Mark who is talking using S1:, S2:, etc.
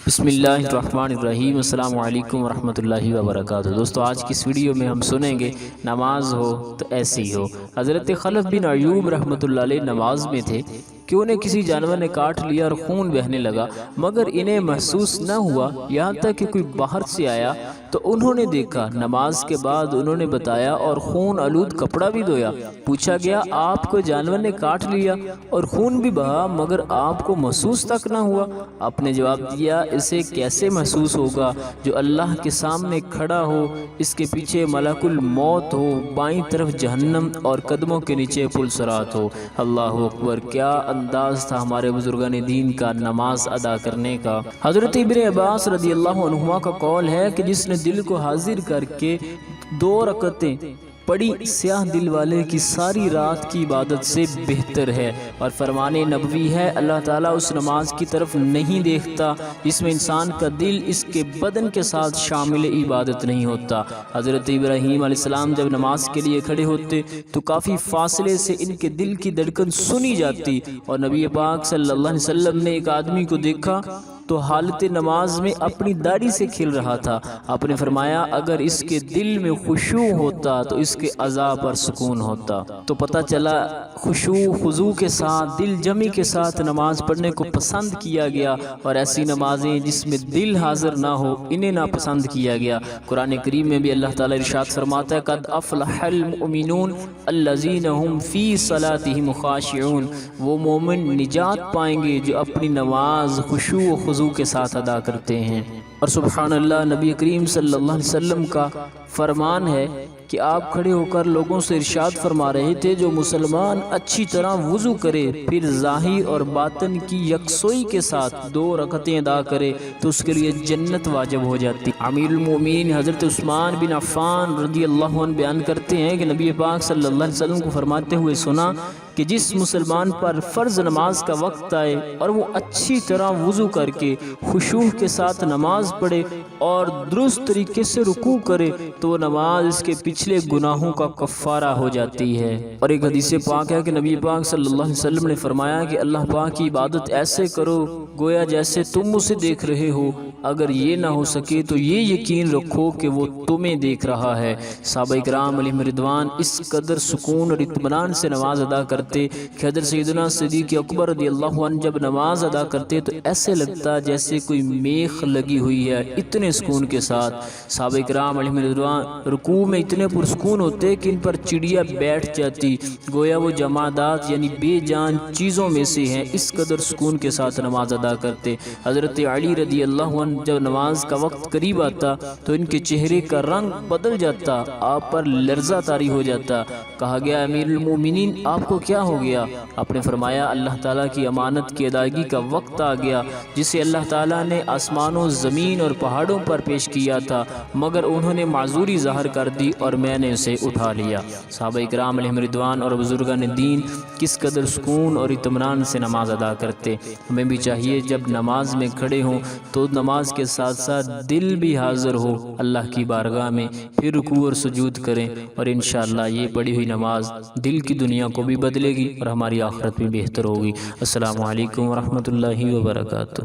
S1: بسم اللہ الرحمن الرحیم۔ السلام علیکم ورحمۃ اللہ وبرکاتہ۔ دوستو آج کی اس ویڈیو میں ہم سنیں گے نماز ہو تو ایسی ہو۔ حضرت خلف بن ایوب رحمۃ اللہ علیہ نماز میں تھے کہ انہیں کسی جانور نے کاٹ لیا اور خون بہنے لگا، مگر انہیں محسوس نہ ہوا یہاں تک کہ کوئی باہر سے آیا تو انہوں نے دیکھا۔ نماز کے بعد انہوں نے بتایا اور خون آلود کپڑا بھی دھویا۔ پوچھا گیا آپ کو جانور نے کاٹ لیا اور خون بھی بہا مگر آپ کو محسوس تک نہ ہوا؟ آپ نے جواب دیا اسے کیسے محسوس ہوگا جو اللہ کے سامنے کھڑا ہو، اس کے پیچھے ملک الموت ہو، بائیں طرف جہنم اور قدموں کے نیچے پل صراط ہو۔ اللہ اکبر! کیا انداز تھا ہمارے بزرگان دین کا نماز ادا کرنے کا۔ حضرت ابن عباس رضی اللہ عنہما کا قول ہے کہ جس نے دل کو حاضر کر کے 2 رکعتیں پڑی، سیاہ دل والے کی ساری رات کی عبادت سے بہتر ہے۔ اور فرمان نبوی ہے اللہ تعالیٰ اس نماز کی طرف نہیں دیکھتا جس میں انسان کا دل اس کے بدن کے ساتھ شامل عبادت نہیں ہوتا۔ حضرت ابراہیم علیہ السلام جب نماز کے لیے کھڑے ہوتے تو کافی فاصلے سے ان کے دل کی دھڑکن سنی جاتی، اور نبی پاک صلی اللہ علیہ وسلم نے ایک آدمی کو دیکھا تو حالت نماز میں اپنی داڑھی سے کھل رہا تھا۔ آپ نے فرمایا اگر اس کے دل میں خشوع ہوتا تو اس کے اعضاء پر سکون ہوتا۔ تو پتہ چلا خشوع خضوع کے ساتھ دل جمی کے ساتھ نماز پڑھنے کو پسند کیا گیا، اور ایسی نمازیں جس میں دل حاضر نہ ہو انہیں ناپسند کیا گیا۔ قرآن کریم میں بھی اللہ تعالیٰ ارشاد فرماتا ہے قد افلح المؤمنون الذین هم فی صلاتهم خاشعون۔ وہ مومن نجات پائیں گے جو اپنی نماز خشوع و خضوع کے ساتھ ادا کرتے ہیں۔ اور سبحان اللہ، نبی کریم صلی اللہ علیہ وسلم کا فرمان ہے کہ آپ کھڑے ہو کر لوگوں سے ارشاد فرما رہے تھے جو مسلمان اچھی طرح وضو کرے پھر ظاہر اور باطن کی یکسوئی کے ساتھ 2 رکعتیں ادا کرے تو اس کے لیے جنت واجب ہو جاتی۔ امیر المومنین حضرت عثمان بن عفان رضی اللہ عنہ بیان کرتے ہیں کہ نبی پاک صلی اللہ علیہ وسلم کو فرماتے ہوئے سنا کہ جس مسلمان پر فرض نماز کا وقت آئے اور وہ اچھی طرح وضو کر کے خشوع کے ساتھ نماز پڑھے اور درست طریقے سے رکوع کرے تو وہ نماز اس کے پچھلے گناہوں کا کفارہ ہو جاتی ہے۔ اور ایک حدیث پاک ہے کہ نبی پاک صلی اللہ علیہ وسلم نے فرمایا کہ اللہ پاک کی عبادت ایسے کرو گویا جیسے تم اسے دیکھ رہے ہو، اگر یہ نہ ہو سکے تو یہ یقین رکھو کہ وہ تمہیں دیکھ رہا ہے۔ صحابہ کرام علیہم رضوان اس قدر سکون اور اطمینان سے نماز ادا کرتے کہ حضرت سیدنا صدیق اکبر رضی اللہ عنہ جب نماز ادا کرتے تو ایسے لگتا جیسے کوئی میخ لگی ہوئی ہے، اتنے سکون کے ساتھ۔ صحابہ کرام علیہم رضوان رکوع میں اتنے پرسکون ہوتے کہ ان پر چڑیا بیٹھ جاتی، گویا وہ جمادات یعنی بے جان چیزوں میں سے ہیں، اس قدر سکون کے ساتھ نماز ادا کرتے۔ حضرت علی رضی اللہ عنہ جب نماز کا وقت قریب آتا تو ان کے چہرے کا رنگ بدل جاتا، آپ پر لرزہ طاری ہو جاتا۔ کہا گیا امیر المومنین آپ کو کیا ہو گیا؟ آپ نے فرمایا اللہ تعالیٰ کی امانت کی ادائیگی کا وقت آ گیا جسے اللہ تعالیٰ نے آسمانوں زمین اور پہاڑوں پر پیش کیا تھا، مگر انہوں نے معذوری ظاہر کر دی اور میں نے اسے اٹھا لیا۔ صحابہ کرام علیہم رضوان اور بزرگان دین کس قدر سکون اور اطمینان سے نماز ادا کرتے۔ ہمیں بھی چاہیے جب نماز میں کھڑے ہوں تو نماز کے ساتھ ساتھ دل بھی حاضر ہو اللہ کی بارگاہ میں، پھر رکوع اور سجود کریں، اور انشاءاللہ یہ پڑھی ہوئی نماز دل کی دنیا کو بھی بدلے گی اور ہماری آخرت بھی بہتر ہوگی۔ السلام علیکم ورحمۃ اللہ وبرکاتہ۔